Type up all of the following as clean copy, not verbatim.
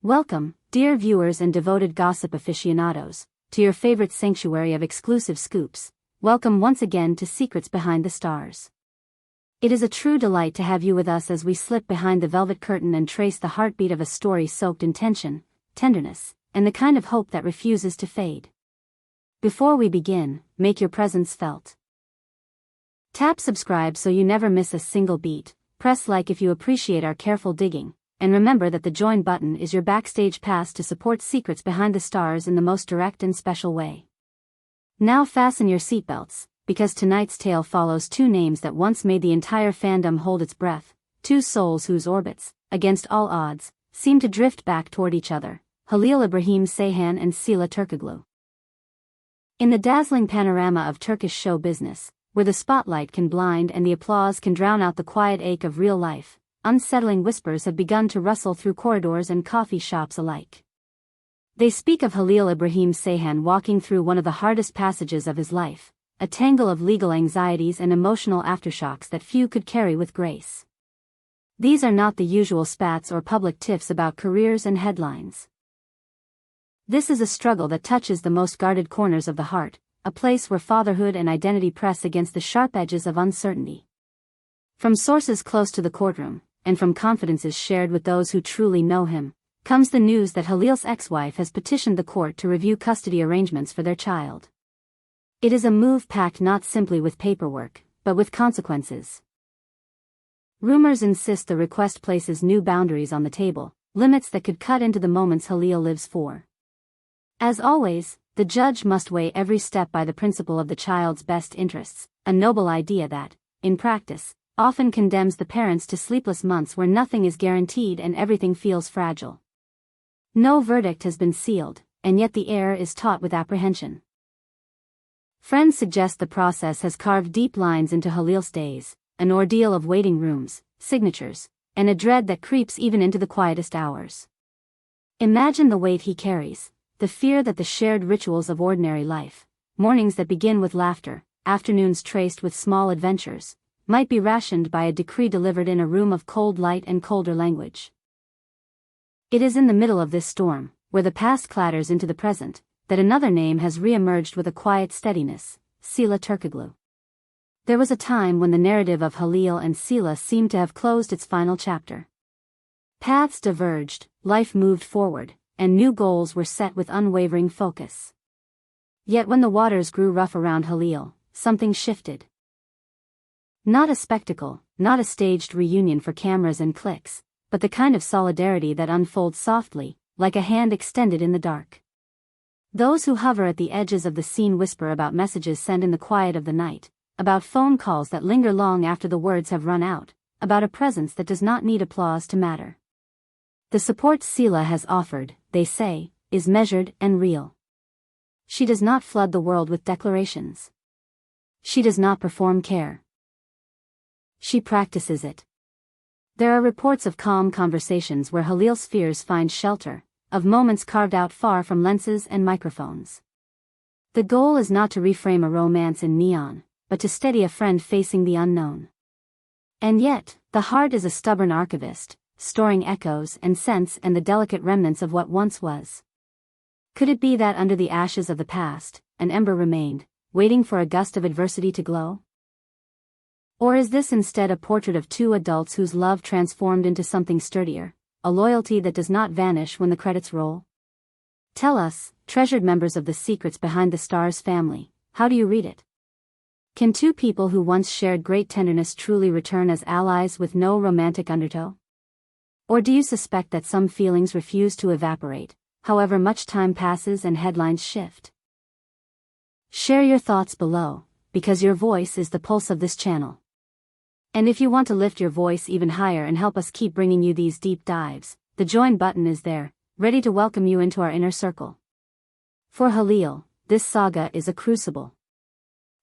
Welcome, dear viewers and devoted gossip aficionados, to your favorite sanctuary of exclusive scoops. Welcome once again to Secrets Behind the Stars. It is a true delight to have you with us as we slip behind the velvet curtain and trace the heartbeat of a story soaked in tension, tenderness, and the kind of hope that refuses to fade. Before we begin, make your presence felt. Tap subscribe so you never miss a single beat, press like if you appreciate our careful digging, and remember that the join button is your backstage pass to support Secrets Behind the Stars in the most direct and special way. Now fasten your seatbelts, because tonight's tale follows two names that once made the entire fandom hold its breath, two souls whose orbits, against all odds, seem to drift back toward each other, Halil Ibrahim Ceyhan and Sila Turkoglu. In the dazzling panorama of Turkish show business, where the spotlight can blind and the applause can drown out the quiet ache of real life, unsettling whispers have begun to rustle through corridors and coffee shops alike. They speak of Halil Ibrahim Ceyhan walking through one of the hardest passages of his life, a tangle of legal anxieties and emotional aftershocks that few could carry with grace. These are not the usual spats or public tiffs about careers and headlines. This is a struggle that touches the most guarded corners of the heart, a place where fatherhood and identity press against the sharp edges of uncertainty. From sources close to the courtroom, and from confidences shared with those who truly know him, comes the news that Halil's ex-wife has petitioned the court to review custody arrangements for their child. It is a move packed not simply with paperwork, but with consequences. Rumors insist the request places new boundaries on the table, limits that could cut into the moments Halil lives for. As always, the judge must weigh every step by the principle of the child's best interests, a noble idea that, in practice, often condemns the parents to sleepless months where nothing is guaranteed and everything feels fragile. No verdict has been sealed, and yet the air is taut with apprehension. Friends suggest the process has carved deep lines into Halil's days, an ordeal of waiting rooms, signatures, and a dread that creeps even into the quietest hours. Imagine the weight he carries, the fear that the shared rituals of ordinary life, mornings that begin with laughter, afternoons traced with small adventures, might be rationed by a decree delivered in a room of cold light and colder language. It is in the middle of this storm, where the past clatters into the present, that another name has re-emerged with a quiet steadiness, Sila Turkoglu. There was a time when the narrative of Halil and Sila seemed to have closed its final chapter. Paths diverged, life moved forward, and new goals were set with unwavering focus. Yet when the waters grew rough around Halil, something shifted. Not a spectacle, not a staged reunion for cameras and clicks, but the kind of solidarity that unfolds softly, like a hand extended in the dark. Those who hover at the edges of the scene whisper about messages sent in the quiet of the night, about phone calls that linger long after the words have run out, about a presence that does not need applause to matter. The support Sila has offered, they say, is measured and real. She does not flood the world with declarations. She does not perform care. She practices it. There are reports of calm conversations where Halil's fears find shelter, of moments carved out far from lenses and microphones. The goal is not to reframe a romance in neon, but to steady a friend facing the unknown. And yet, the heart is a stubborn archivist, storing echoes and scents and the delicate remnants of what once was. Could it be that under the ashes of the past, an ember remained, waiting for a gust of adversity to glow? Or is this instead a portrait of two adults whose love transformed into something sturdier, a loyalty that does not vanish when the credits roll? Tell us, treasured members of the Secrets Behind the Stars family, how do you read it? Can two people who once shared great tenderness truly return as allies with no romantic undertow? Or do you suspect that some feelings refuse to evaporate, however much time passes and headlines shift? Share your thoughts below, because your voice is the pulse of this channel. And if you want to lift your voice even higher and help us keep bringing you these deep dives, the join button is there, ready to welcome you into our inner circle. For Halil, this saga is a crucible.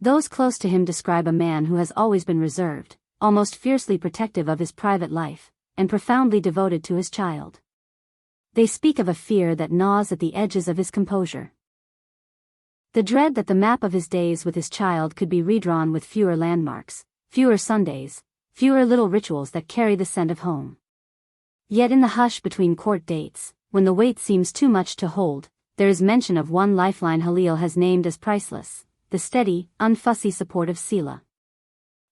Those close to him describe a man who has always been reserved, almost fiercely protective of his private life, and profoundly devoted to his child. They speak of a fear that gnaws at the edges of his composure. The dread that the map of his days with his child could be redrawn with fewer landmarks, fewer Sundays, fewer little rituals that carry the scent of home. Yet in the hush between court dates, when the weight seems too much to hold, there is mention of one lifeline Halil has named as priceless: the steady, unfussy support of Sila.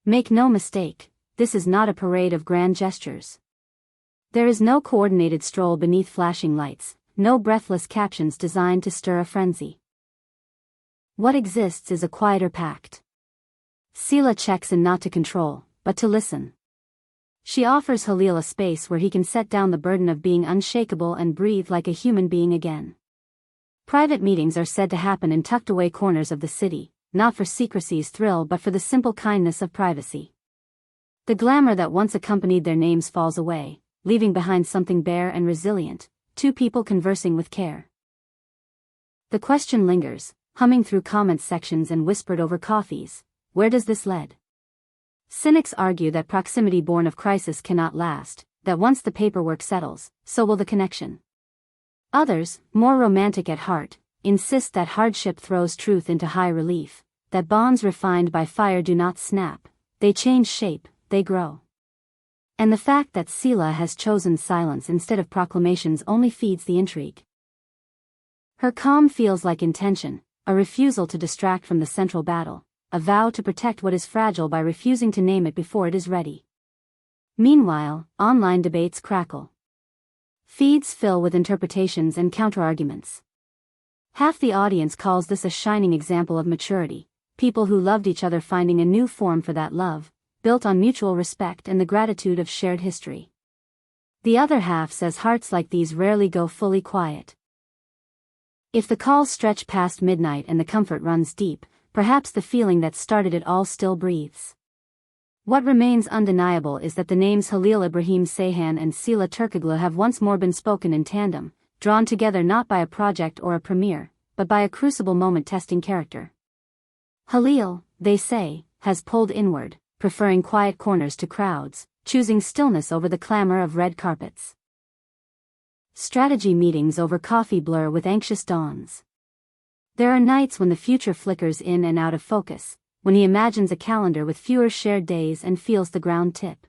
Make no mistake, this is not a parade of grand gestures. There is no coordinated stroll beneath flashing lights, no breathless captions designed to stir a frenzy. What exists is a quieter pact. Sila checks in not to control, but to listen. She offers Halil a space where he can set down the burden of being unshakable and breathe like a human being again. Private meetings are said to happen in tucked-away corners of the city, not for secrecy's thrill but for the simple kindness of privacy. The glamour that once accompanied their names falls away, leaving behind something bare and resilient, two people conversing with care. The question lingers, humming through comment sections and whispered over coffees: where does this lead? Cynics argue that proximity born of crisis cannot last, that once the paperwork settles, so will the connection. Others, more romantic at heart, insist that hardship throws truth into high relief, that bonds refined by fire do not snap, they change shape, they grow. And the fact that Sila has chosen silence instead of proclamations only feeds the intrigue. Her calm feels like intention, a refusal to distract from the central battle, a vow to protect what is fragile by refusing to name it before it is ready. Meanwhile, online debates crackle. Feeds fill with interpretations and counterarguments. Half the audience calls this a shining example of maturity, people who loved each other finding a new form for that love, built on mutual respect and the gratitude of shared history. The other half says hearts like these rarely go fully quiet. If the calls stretch past midnight and the comfort runs deep, perhaps the feeling that started it all still breathes. What remains undeniable is that the names Halil Ibrahim Ceyhan and Sila Turkishdrama have once more been spoken in tandem, drawn together not by a project or a premiere, but by a crucible moment testing character. Halil, they say, has pulled inward, preferring quiet corners to crowds, choosing stillness over the clamor of red carpets. Strategy meetings over coffee blur with anxious dawns. There are nights when the future flickers in and out of focus, when he imagines a calendar with fewer shared days and feels the ground tip.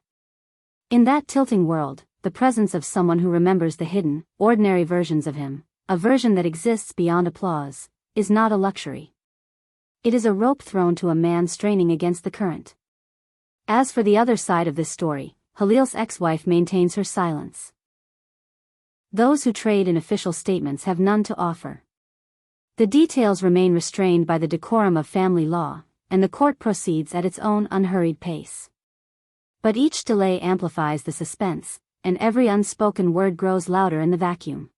In that tilting world, the presence of someone who remembers the hidden, ordinary versions of him, a version that exists beyond applause, is not a luxury. It is a rope thrown to a man straining against the current. As for the other side of this story, Halil's ex-wife maintains her silence. Those who trade in official statements have none to offer. The details remain restrained by the decorum of family law, and the court proceeds at its own unhurried pace. But each delay amplifies the suspense, and every unspoken word grows louder in the vacuum.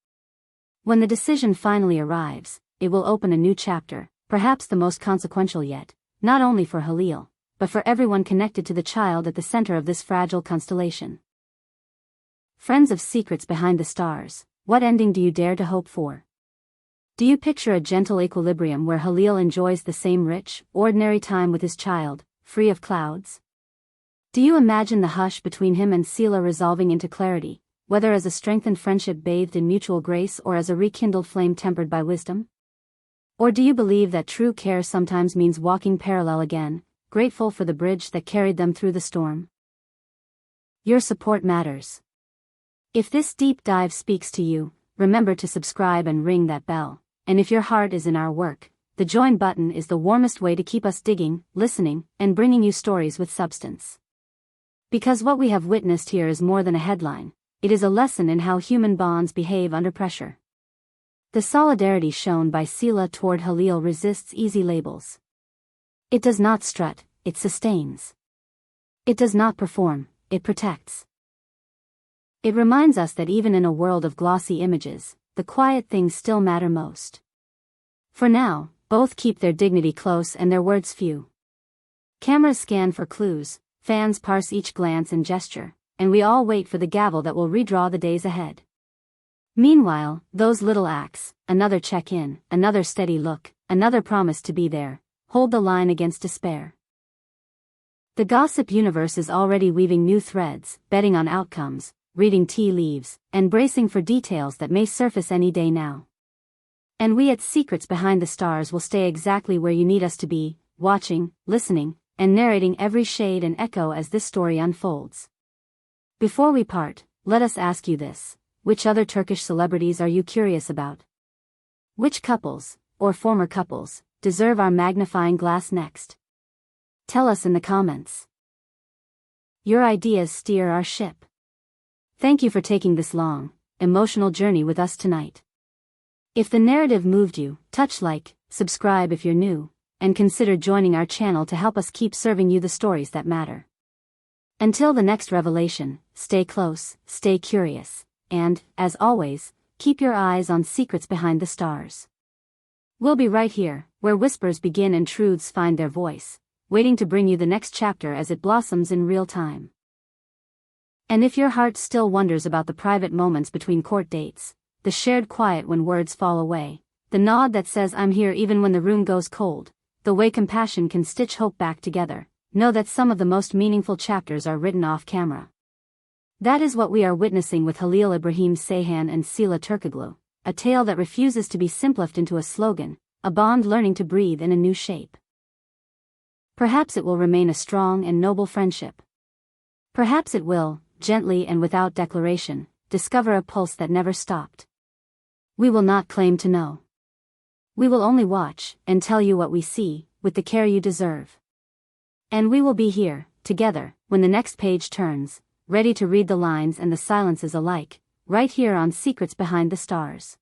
When the decision finally arrives, it will open a new chapter, perhaps the most consequential yet, not only for Halil, but for everyone connected to the child at the center of this fragile constellation. Friends of Secrets Behind the Stars, what ending do you dare to hope for? Do you picture a gentle equilibrium where Halil enjoys the same rich, ordinary time with his child, free of clouds? Do you imagine the hush between him and Sila resolving into clarity, whether as a strengthened friendship bathed in mutual grace or as a rekindled flame tempered by wisdom? Or do you believe that true care sometimes means walking parallel again, grateful for the bridge that carried them through the storm? Your support matters. If this deep dive speaks to you, remember to subscribe and ring that bell. And if your heart is in our work, the join button is the warmest way to keep us digging, listening, and bringing you stories with substance. Because what we have witnessed here is more than a headline, it is a lesson in how human bonds behave under pressure. The solidarity shown by Sila toward Halil resists easy labels. It does not strut, it sustains. It does not perform, it protects. It reminds us that even in a world of glossy images, the quiet things still matter most. For now, both keep their dignity close and their words few. Cameras scan for clues, fans parse each glance and gesture, and we all wait for the gavel that will redraw the days ahead. Meanwhile, those little acts, another check-in, another steady look, another promise to be there, hold the line against despair. The gossip universe is already weaving new threads, betting on outcomes, reading tea leaves, and bracing for details that may surface any day now. And we at Secrets Behind the Stars will stay exactly where you need us to be, watching, listening, and narrating every shade and echo as this story unfolds. Before we part, let us ask you this: which other Turkish celebrities are you curious about? Which couples, or former couples, deserve our magnifying glass next? Tell us in the comments. Your ideas steer our ship. Thank you for taking this long, emotional journey with us tonight. If the narrative moved you, touch like, subscribe if you're new, and consider joining our channel to help us keep serving you the stories that matter. Until the next revelation, stay close, stay curious, and, as always, keep your eyes on secrets behind the stars. We'll be right here, where whispers begin and truths find their voice, waiting to bring you the next chapter as it blossoms in real time. And if your heart still wonders about the private moments between court dates, the shared quiet when words fall away, the nod that says I'm here even when the room goes cold, the way compassion can stitch hope back together, know that some of the most meaningful chapters are written off camera. That is what we are witnessing with Halil Ibrahim Ceyhan and Sila Turkoglu, a tale that refuses to be simplified into a slogan, a bond learning to breathe in a new shape. Perhaps it will remain a strong and noble friendship. Perhaps it will, gently and without declaration, discover a pulse that never stopped. We will not claim to know. We will only watch and tell you what we see, with the care you deserve. And we will be here, together, when the next page turns, ready to read the lines and the silences alike, right here on Secrets Behind the Stars.